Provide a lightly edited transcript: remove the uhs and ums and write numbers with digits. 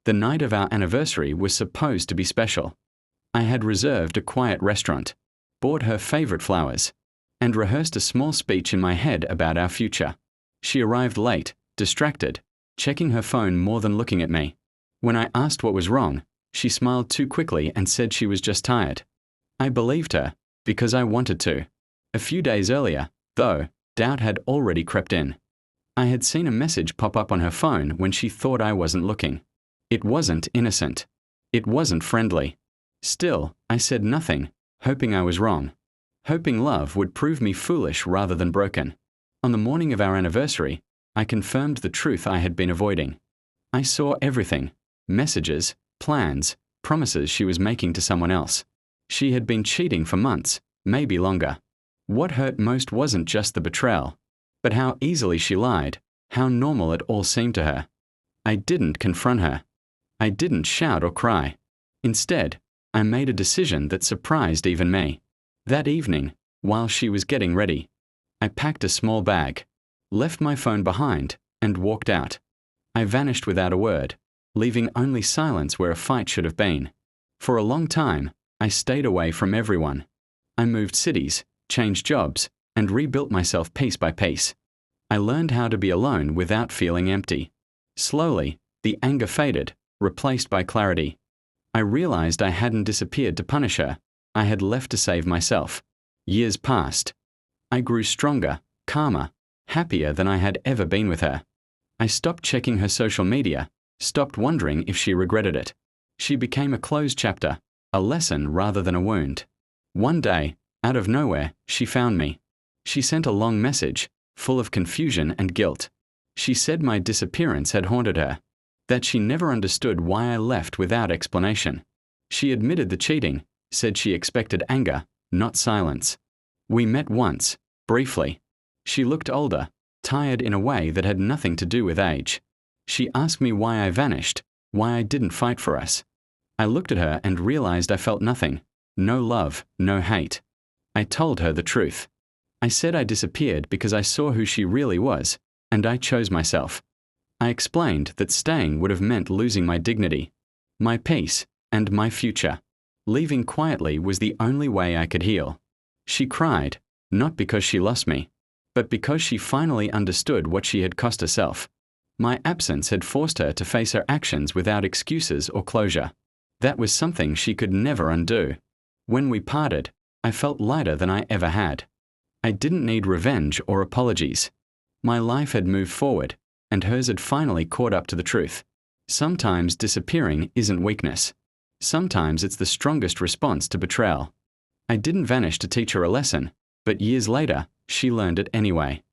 The night of our anniversary was supposed to be special. I had reserved a quiet restaurant, bought her favorite flowers, and rehearsed a small speech in my head about our future. She arrived late, distracted, checking her phone more than looking at me. When I asked what was wrong, she smiled too quickly and said she was just tired. I believed her, because I wanted to. A few days earlier, though, doubt had already crept in. I had seen a message pop up on her phone when she thought I wasn't looking. It wasn't innocent. It wasn't friendly. Still, I said nothing, hoping I was wrong. Hoping love would prove me foolish rather than broken. On the morning of our anniversary, I confirmed the truth I had been avoiding. I saw everything: messages, plans, promises she was making to someone else. She had been cheating for months, maybe longer. What hurt most wasn't just the betrayal, but how easily she lied, how normal it all seemed to her. I didn't confront her. I didn't shout or cry. Instead, I made a decision that surprised even me. That evening, while she was getting ready, I packed a small bag, left my phone behind, and walked out. I vanished without a word, leaving only silence where a fight should have been. For a long time, I stayed away from everyone. I moved cities, changed jobs, and rebuilt myself piece by piece. I learned how to be alone without feeling empty. Slowly, the anger faded, replaced by clarity. I realized I hadn't disappeared to punish her. I had left to save myself. Years passed. I grew stronger, calmer, happier than I had ever been with her. I stopped checking her social media, stopped wondering if she regretted it. She became a closed chapter, a lesson rather than a wound. One day, out of nowhere, she found me. She sent a long message, full of confusion and guilt. She said my disappearance had haunted her, that she never understood why I left without explanation. She admitted the cheating, said she expected anger, not silence. We met once, briefly. She looked older, tired in a way that had nothing to do with age. She asked me why I vanished, why I didn't fight for us. I looked at her and realized I felt nothing. No love, no hate. I told her the truth. I said I disappeared because I saw who she really was, and I chose myself. I explained that staying would have meant losing my dignity, my peace, and my future. Leaving quietly was the only way I could heal. She cried, not because she lost me, but because she finally understood what she had cost herself. My absence had forced her to face her actions without excuses or closure. That was something she could never undo. When we parted, I felt lighter than I ever had. I didn't need revenge or apologies. My life had moved forward, and hers had finally caught up to the truth. Sometimes disappearing isn't weakness. Sometimes it's the strongest response to betrayal. I didn't vanish to teach her a lesson, but years later, she learned it anyway.